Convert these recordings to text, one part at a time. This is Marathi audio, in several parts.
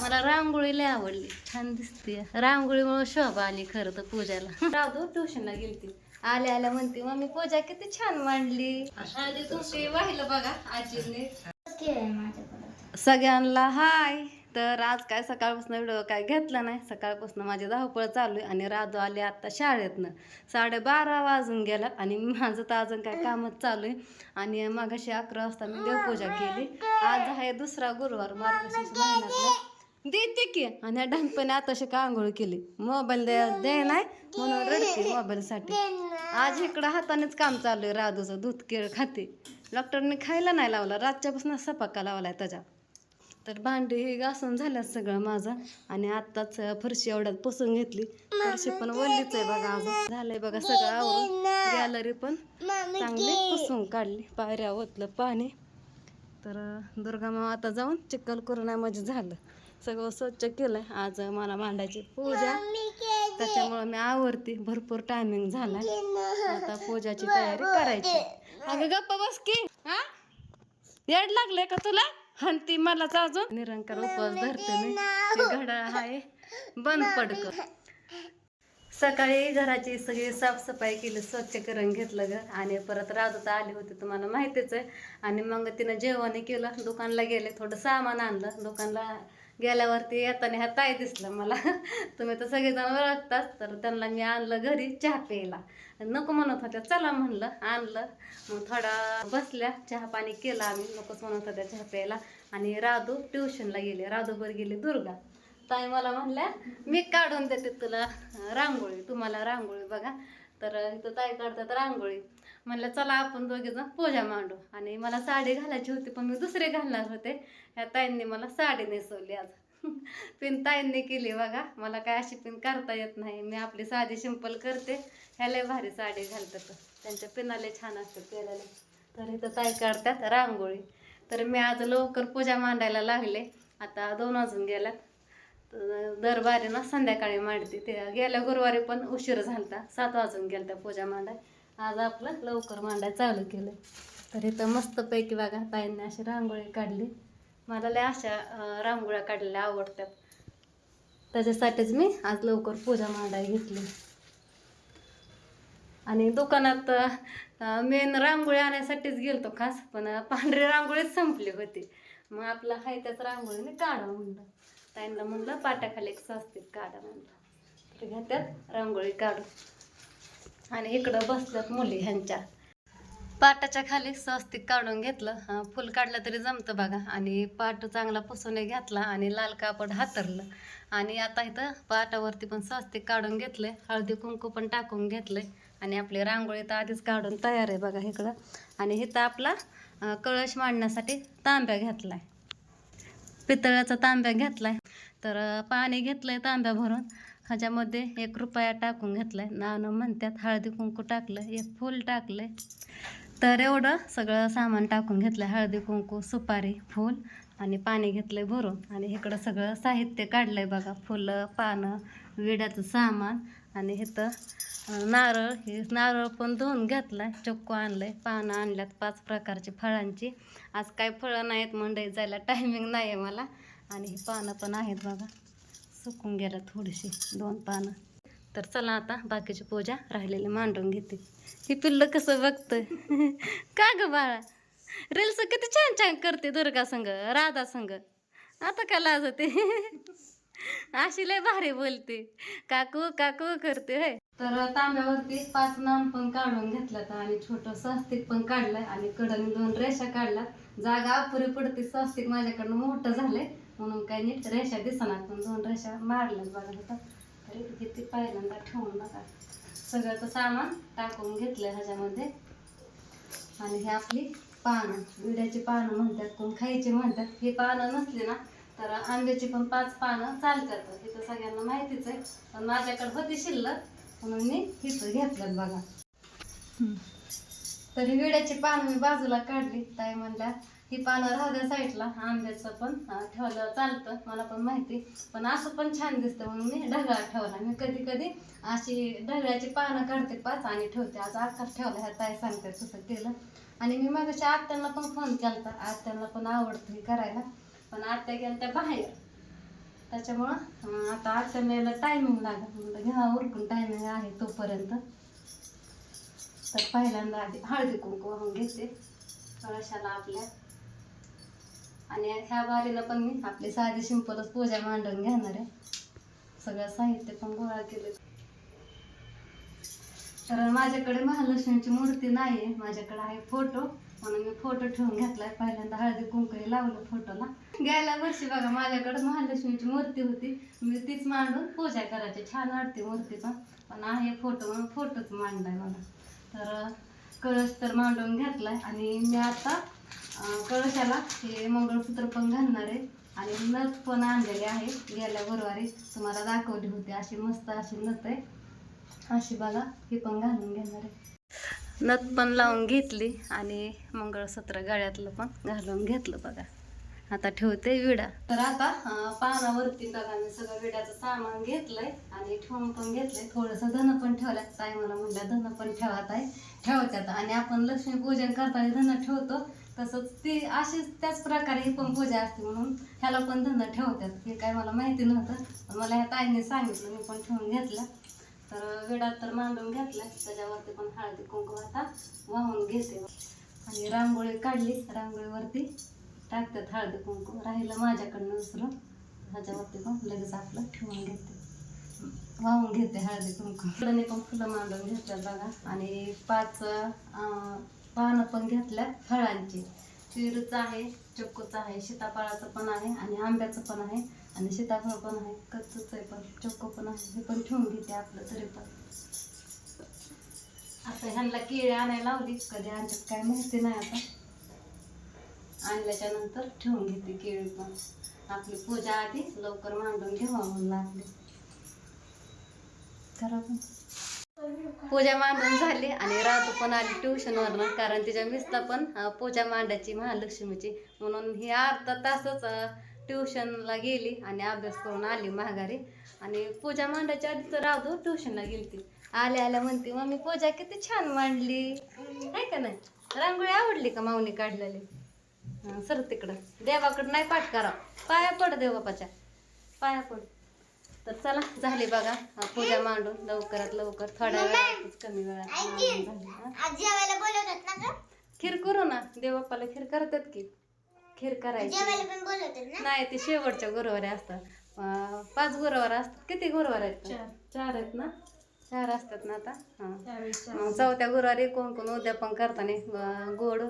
मला रांगोळी लय आवडली, छान दिसते. रांगोळीमुळे शोभा आली खरं तर पूजाला. राधू ट्युशनला गेलती, आल्या आल्या म्हणते मम्मी पूजा किती छान मांडली. आणि तुमची वाहिलं बघा आजीने. सगळ्यांना हाय. तर आज काय सकाळपासून व्हिडिओ काय घेतला नाही. सकाळपासून माझी धावपळ चालू आहे आणि राधू आले आता शाळेतनं. 12:30 वाजून गेला आणि माझं तर अजून काय कामच चालू आहे. आणि मगाशी 11 वाजता मी देवपूजा केली. आज आहे दुसरा गुरुवार मार्गशीर्ष महिन्यातला. देते की. आणि डहाणपणे आताशी का आंघोळ केली. मोबाईल दे नाही म्हणून रडते मोबाईलसाठी. आज इकडं हातानेच काम चालू आहे. राधूचं दूध केळ खाते. डॉक्टरने खायला नाही लावला, रातच्यापासून सपाका लावलाय त्याच्या. तर भांडी हे घासून झाल्यात सगळं माझं. आणि आत्ताच फरशी एवढ्यात पुसून घेतली. फरशी पण वल्लीच आहे बघा, अजून झालंय बघा सगळं आवरून. गॅलरी पण चांगली पुसून काढली, पायऱ्या ओतलं पाणी. तर दुर्गा मामा आता जाऊन चिखल करून म्हणजे झालं सगळं स्वच्छ केलंय. आज मला मांडायची पूजा, त्याच्यामुळं मी आवरते. भरपूर टायमिंग झालाय, आता पूजाची तयारी करायची. अगं गप्पा बस की, हा येड लागले का तुला? हंती मलाच अजून. निरंकार उपवास धरते मी. ते घड्याळ आहे बंद पडक. सकाळी घराची सगळी साफसफाई केली, स्वच्छ करून घेतलं घर. आणि परत राधूता आली होती तुम्हाला माहितीच आहे. आणि मग तिनं जेवण केलं, दुकानला गेले, थोडं सामान आणलं. दुकानला गेल्यावरती येताना ह्या ताई दिसलं मला. तुम्ही तर सगळेजण ओळखतात. तर त्यांना मी आणलं घरी चहा प्यायला. नको म्हणत होत्या, चला म्हणलं, आणलं. मग थोडा बसल्या, चहा पाणी केलं आम्ही. नकोच म्हणत होत्या चहा प्यायला. आणि राधू ट्युशनला गेले, राधूभर गेली दुर्गा. ताई मला म्हणल्या मी काढून देते तुला रांगोळी, तुम्हाला रांगोळी बघा. तर इथं ताई काढतात रांगोळी. म्हणलं चला आपण दोघेजण पूजा मांडू. आणि मला साडी घालायची होती, पण मी दुसरी घालणार होते. ह्या ताईंनी मला साडी नेसवली आज. पिन ताईंनी केली बघा. मला काय अशी पिन करता येत नाही, मी आपली साधी सिंपल करते. ह्याला भारी साडी घालतात, त्यांच्या पिनाले छान असतात केलेले. तर इथं ताई काढतात रांगोळी. तर मी आज लवकर पूजा मांडायला लागले. आता 2 वाजून गेल्यात. दरबारी ना संध्याकाळी मांडते. ते गेल्या गुरुवारी पण उशीर झालता, 7 वाजून गेलता पूजा मांडाय. आज आपलं लवकर मांडाय चालू केलं. तर इथं मस्तपैकी बघा ताईंनी अशी रांगोळी काढली. मला लय अशा रांगोळ्या काढलेल्या आवडतात, त्याच्यासाठीच मी आज लवकर पूजा मांडाय घेतली. आणि दुकानात मेन रांगोळी आणण्यासाठीच गेलतो खास, पण पांढरी रांगोळीच संपली होती. मग आपलं हाय त्याच रांगोळीने काढा म्हणलं. ताईंना म्हणलं पाट्याखाली एक स्वस्तिक काढा म्हणलं. तर घेत्यात रांगोळी काढू. आणि इकडं बसल्यात मुली ह्यांच्या. पाटाच्या खाली स्वस्तिक काढून घेतलं. फुल काढलं तरी जमतं बघा. आणि पाट चांगला पुसून घातला आणि लाल कापड हातरलं. आणि आता इथं पाटावरती पण स्वस्तिक काढून घेतलंय, हळदी कुंकू पण टाकून घेतलंय. आणि आपली रांगोळी तर आधीच काढून तयार आहे बघा इकडं. आणि इथं आपला कळश मांडण्यासाठी तांब्या घेतलाय, पितळाचा तांब्या घेतलाय. तर पाणी घेतलंय तांब्या भरून. ह्याच्यामध्ये 1 रुपया टाकून घेतलाय, नाणं म्हणतात. हळदी कुंकू टाकलं, 1 फूल टाकलंय. तर एवढं सगळं सामान टाकून घेतलं. हळदी कुंकू, सुपारी, फूल आणि पाणी घेतलंय भरून. आणि इकडं सगळं साहित्य काढलंय बघा, फुलं, पानं, विड्याचं सामान. आणि इथं नारळ, हे नारळ पण धुवून घेतलाय. चक्कू आणलंय, पानं आणल्यात 5 प्रकारची फळांची. आज काय फळं नाहीत मंडईत जायला, टायमिंग नाही आहे मला. आणि ही पानं पण आहेत बघा, सुकून गेल्या थोडीशी 2 पानं. तर चला आता बाकीची पूजा राहिलेली मांडून घेते. ही पिल्लं कसं बघतंय. का ग बाळा, रील्स किती छान छान करते दुर्गा संग, राधा संग. आता का लाजते. अशी लय भारी बोलते, काकू काकू करते होय. तर तांब्यावरती 5 नाम पण काढून घेतल्यात. आणि छोटं स्वस्तिक पण काढलंय. आणि कडनी 2 रेषा काढल्या. जागा अपुरी पडते, स्वस्तिक माझ्याकडनं मोठं झालंय म्हणून काही नीट रेषा दिसणार, पण 2 रेषा मारल्यात बघा होता. तर किती पहिल्यांदा ठेवून बघा सगळं तर सामान टाकून घेतलंय ह्याच्यामध्ये. आणि हे आपली पानं, विड्याची पानं म्हणतात, कोण खायची म्हणतात. ही पानं नसली ना तर आंब्याची पण 5 पानं चालतात. हे तर सगळ्यांना माहितीच आहे, पण माझ्याकडे होती शिल्लक म्हणून मी हिथं घेतलं बघा. तर ही विड्याची पानं मी बाजूला काढली. ताई म्हणल्या ही पानं राहू द्या साईडला, आंब्याचं पण ठेवलं चालतं, मला पण माहिती, पण असं पण छान दिसतं म्हणून मी ढगाळ ठेवला. मी कधी कधी अशी ढगाळ्याची पानं काढते 5 आणि ठेवते. आज आत्ताच ठेवला, ह्या ताई सांगते तसं केलं. आणि मी मगाशी आत्यांना पण फोन केला, आत्यांना पण आवडतं हे करायला, पण आत्या गेल्या त्या बाहेर. त्याच्यामुळं आता आजच्या वेळेला टायमिंग लागत म्हणलं घ्या उरकून टायमिंग आहे तोपर्यंत. तर पहिल्यांदा आधी हळदी कुंकू वाहून घेते कळशाला आपल्या. आणि ह्या बारीनं पण मी आपली साधी सिंपलच पूजा मांडून घेणार आहे. सगळं साहित्य पण गोळा केलं. तर माझ्याकडे महालक्ष्मीची मूर्ती नाही आहे, माझ्याकडे आहे फोटो, म्हणून मी फोटो ठेवून घेतलाय. पहिल्यांदा हळदी कुंकू लावलं फोटोला. गेल्या वर्षी बघा माझ्याकडे महालक्ष्मीची मूर्ती होती, मी तीच मांडून पूजा करायची. छान वाटते मूर्ती पण आहे फोटो म्हणून फोटोच मांडलाय मला. तर कळश तर मांडून घेतलाय आणि मी आता कळशाला हे मंगळसूत्र पण घालणार आहे. आणि नथ पण आणलेली आहे, गेल्या गुरुवारी तुम्हाला दाखवली होती. अशी मस्त अशी नथ आहे, अशी बघा. ही पण घालून घेणार आहे. नथ पण लावून घेतली आणि मंगळसूत्र गळ्यातलं पण घालून घेतलं बघा. आता ठेवते विडा. तर आता पानावरती बघा मी सगळं विड्याचं सामान घेतलंय आणि ठेवून पण घेतलंय. थोडंसं धन पण ठेवल्यात. ताई मला म्हणलं धन पण ठेवतात. आणि आपण लक्ष्मी पूजन करताना धन ठेवतो, तसंच ती अशीच त्याच प्रकारे ही पण पूजा असते, म्हणून ह्याला पण धन ठेवतात. हे काय मला माहिती नव्हतं, पण मला ह्या ताईने सांगितलं, मी पण ठेवून घेतलं. तर विडा तर मांडून घेतलाय, त्याच्यावरती पण हळदी कुंकू आता वाहून घेते. आणि रांगोळी काढली, रांगोळीवरती टाकतात हळदी कुंकू. राहिलं माझ्याकडनं दुसरं, ह्याच्यावरती पण लगेच आपलं ठेवून घेते, वाहून घेते हळदी कुंकू. फुलांनी पण फुलं मांडून घेतल्यात बघा. आणि 5 पानं पण घेतल्यात फळांची. पेरूचं आहे, चिक्कूचं आहे, सीताफळाचं पण आहे आणि आंब्याचं पण आहे आणि सीताफळ पण आहे, कच्चंच आहे पण, चिक्कू पण आहे. हे पण ठेवून घेते आपलं तरी पण. आता ह्यांना केळी आणायला लावली, कधी आणतात काय माहिती नाही. आता आणल्याच्या नंतर ठेवून घेते केळी पण. आपली पूजा आधी लवकर मांडून घेवा म्हणून आपली. करा पण. पूजा मांडून झाली आणि राधू पण आली ट्युशनवरनं, कारण तिच्या मिसला पण पूजा मांडायची महालक्ष्मीची, म्हणून ही अर्धा तासच ट्युशनला गेली आणि अभ्यास करून आली माघारी. आणि पूजा मांडायच्या आधी तर राधू ट्युशनला गेली. आल्या म्हणते मम्मी पूजा किती छान मांडली आहे का नाही. रांगोळी आवडली का माऊनी काढलेली. सर तिकडं देवाकडं नाही पाठ करा, पाया पड देवबापाच्या पाया पड. तर चला झाली बघा पूजा मांडून लवकरात लवकर, थोड्या वेळातच, कमी वेळात झाली. खीर करू ना, देवबापाला खीर करतात की. खीर करायची नाही, ते शेवटच्या गुरुवारी असतात. 5 गुरुवार असतात. किती गुरुवार आहेत? 4 आहेत ना. 4 असतात ना आता. मग 4थ्या गुरुवारी कोण कोण उद्यापन करताना गोड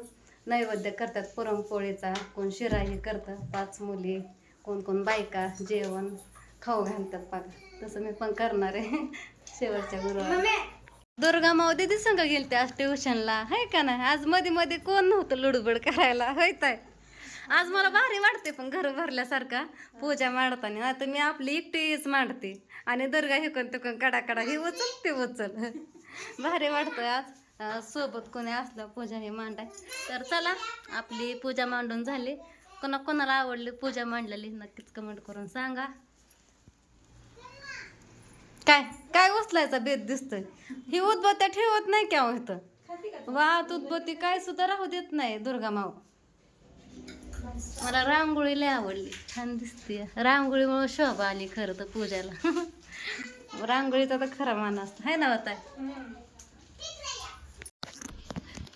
नैवेद्य करतात, पुरणपोळीचा. कोण शिराही करतात, 5 मुली, कोण कोण बायका जेवण खाऊ घालतात बघा. तसं मी पण करणार आहे शेवटच्या गुरुवारी. दुर्गा माऊ दीदी संग गेलते आज ट्युशनला, आहे का नाही. आज मध्ये मध्ये कोण नव्हतं लुडबुड करायला, होत आहे. आज मला भारी वाटते पण घर भरल्यासारखा पूजा मांडताना. आता मी आपली एकटीच मांडते आणि दुर्गा हिकून तिकून कडा हे उचल ते उचल. भारी वाटतं आज सोबत कोणी असलं पूजा हे मांडाय. तर चला आपली पूजा मांडून झाली. कोणाला आवडली पूजा मांडलेली नक्कीच कमेंट करून सांगा. काय उचलायचा बेत दिसतोय. ही उदबत्त्या ठेवत नाही केव्हा इथं. वात उदबत्ती काय सुद्धा राहू देत नाही दुर्गा माऊ. मला रांगोळी लय आवडली, छान दिसते. रांगोळीमुळे शोभा आली खरं तर पूजाला. रांगोळीचा तर खरा मान असतो, है ना होता.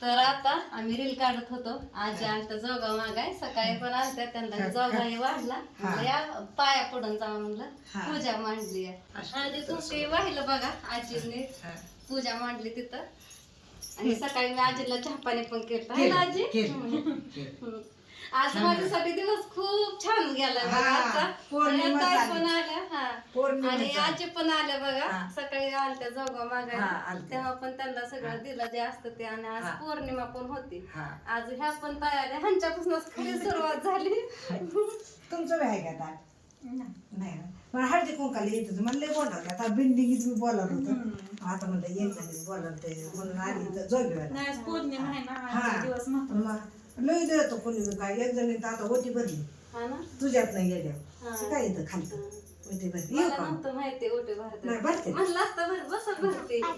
तर आता आम्ही रील काढत होतो. आजी आमच्या जोगा मागाय सकाळी पण आलत्या, त्यांना जोगाही वाढला. या पाया पडून जावं म्हणलं, पूजा मांडली आहे. हळदी तुमची वाहिलं बघा, आजीने पूजा मांडली तिथं. आणि सकाळी मी आजीला चहा पाणी पण केलं. आजी आज माझ्यासाठी दिवस खूप छान गेला बघा. आता पण आल्या आणि आजी पण आल्या बघा. सकाळी आलत्या जोगा मागायला, तेव्हा पण त्यांना सगळं दिलं जे असतं ते. आणि आज पौर्णिमा पण होती. आज ह्या पण ताई आल्या, ह्यांच्यापासूनच खरी सुरुवात झाली. तुमचं आहे का नाही मला हळदी कुंकाला येत होतं, मला लय बोलावलं. आता बिल्डिंगीत मी बोलावलं होतं, आता म्हणलं येत नाही बोलावलं म्हणून आली जोगीला. लई देतो कोणी काय. एक जणी आता होती भरली तुझ्यात नाही गेल्या काय येतं खाली होती भरली. येऊ का माहिती ओटी भरते नाही भरते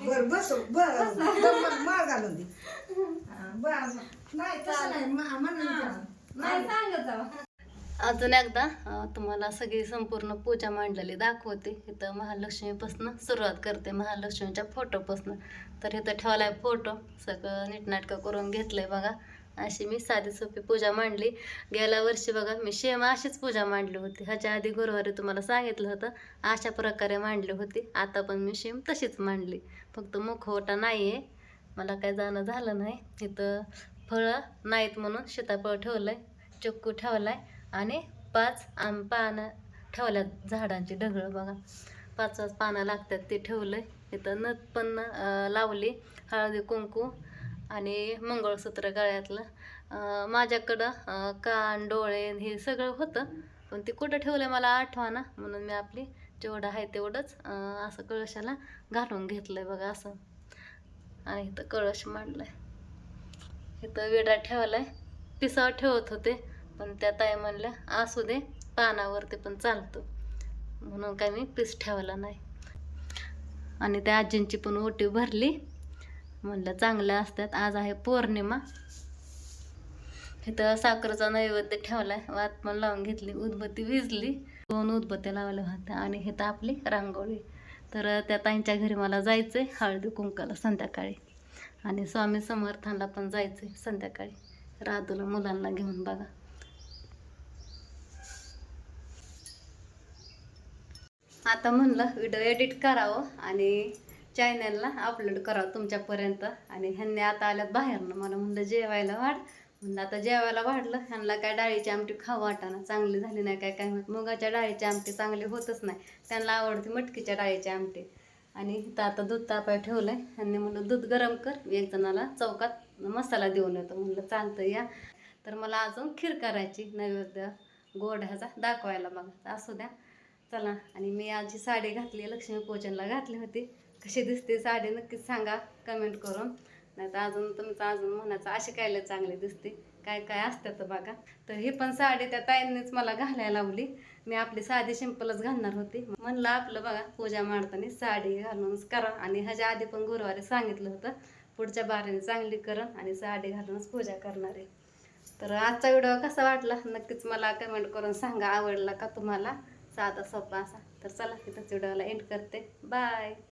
बर बस बर माळ घालून दे. नाही तसं नाही म्हणून नाही सांगत जावा. अजून एकदा तुम्हाला सगळी संपूर्ण पूजा मांडलेली दाखवते. इथं महालक्ष्मीपासून सुरुवात करते, महालक्ष्मीच्या फोटोपासून. तर इथं ठेवलाय फोटो, सगळं नीटनाटकं करून घेतलंय बघा. अशी मी साधी सोपी पूजा मांडली. गेल्या वर्षी बघा मी सेम अशीच पूजा मांडली होती. ह्याच्या आधी गुरुवारी तुम्हाला सांगितलं होतं अशा प्रकारे मांडली होती. आता पण मी सेम तशीच मांडली, फक्त मुखवटा नाही आहे, मला काय जाणं झालं नाही. इथं फळं नाहीत म्हणून सीताफळ ठेवलंय, चिक्कू ठेवलाय आणि 5 पानं ठेवल्यात, झाडांची ढगळं बघा, 5 पानं लागतात ते ठेवलंय. इथं नथ पण लावली, हळदी कुंकू आणि मंगळसूत्र गळ्यातलं. माझ्याकडं कान डोळे हे सगळं होतं, पण ते कुठं ठेवलं मला आठवना, म्हणून मी आपली जेवढं आहे तेवढंच असं कळशाला घालून घेतलंय बघा असं. आणि इथं कळश मांडलाय, इथं विडा ठेवलाय. पिसावर ठेवत होते, पण त्या ताई म्हणल्या असू दे, पानावरती पण चालतं, म्हणून काय मी पीस ठेवला नाही. आणि त्या आजींची पण ओटी भरली, म्हणलं चांगल्या असतात. आज आहे पौर्णिमा. इथं साखरेचा नैवेद्य ठेवलाय, वात पण लावून घेतली, उदबत्ती विजली, 2 उदबत्त्या लावल्या होत्या. आणि इथं आपली रांगोळी. तर त्या ताईंच्या घरी मला जायचंय हळदी कुंकाला संध्याकाळी, आणि स्वामी समर्थांना पण जायचंय संध्याकाळी, राधूला मुलांना घेऊन बघा. आता म्हणलं व्हिडिओ एडिट करावं आणि चॅनलला अपलोड करावं तुमच्यापर्यंत. आणि ह्यांनी आता आल्यात बाहेरनं, मला म्हणलं जेवायला वाढ. म्हणलं आता जेवायला वाढलं. ह्यांना काय डाळीची आमटी खाऊ वाटाना, चांगली झाली नाही काय काय म्हणत. मुगाच्या डाळीची आमटी चांगली होतच नाही, त्यांना आवडते मटकीच्या डाळीची आमटी. आणि इथं आता दूध तापाय ठेवलंय. ह्यांनी म्हणलं दूध गरम कर, एक जणाला चौकात मसाला देऊन येतो. म्हणलं चालतं या. तर मला अजून खीर करायची, नैवेद्य गोड ह्याचा दाखवायला बघा. असू द्या, चला. आणि मी आजची साडी घातली, लक्ष्मीपूजनला घातली होती. कशी दिसते साडी नक्कीच सांगा कमेंट करून. नाही तर अजून तुमचं अजून म्हणायचं अशी कायला चांगली दिसते, काय काय असतं तर बघा. तर ही पण साडी त्या ताईंनीच मला घालायला लावली. मी आपली साधी सिंपलच घालणार होती, म्हणलं आपलं बघा पूजा मांडताना साडी घालूनच करा. आणि ह्याच्या आधी पण गुरुवारी सांगितलं होतं पुढच्या बारीने चांगली करण आणि साडी घालूनच पूजा करणार आहे. तर आजचा व्हिडिओ कसा वाटला नक्कीच मला कमेंट करून सांगा. आवडला का तुम्हाला साधा सोपा असा. तर चला इथंच व्हिडिओला एंड करते. बाय.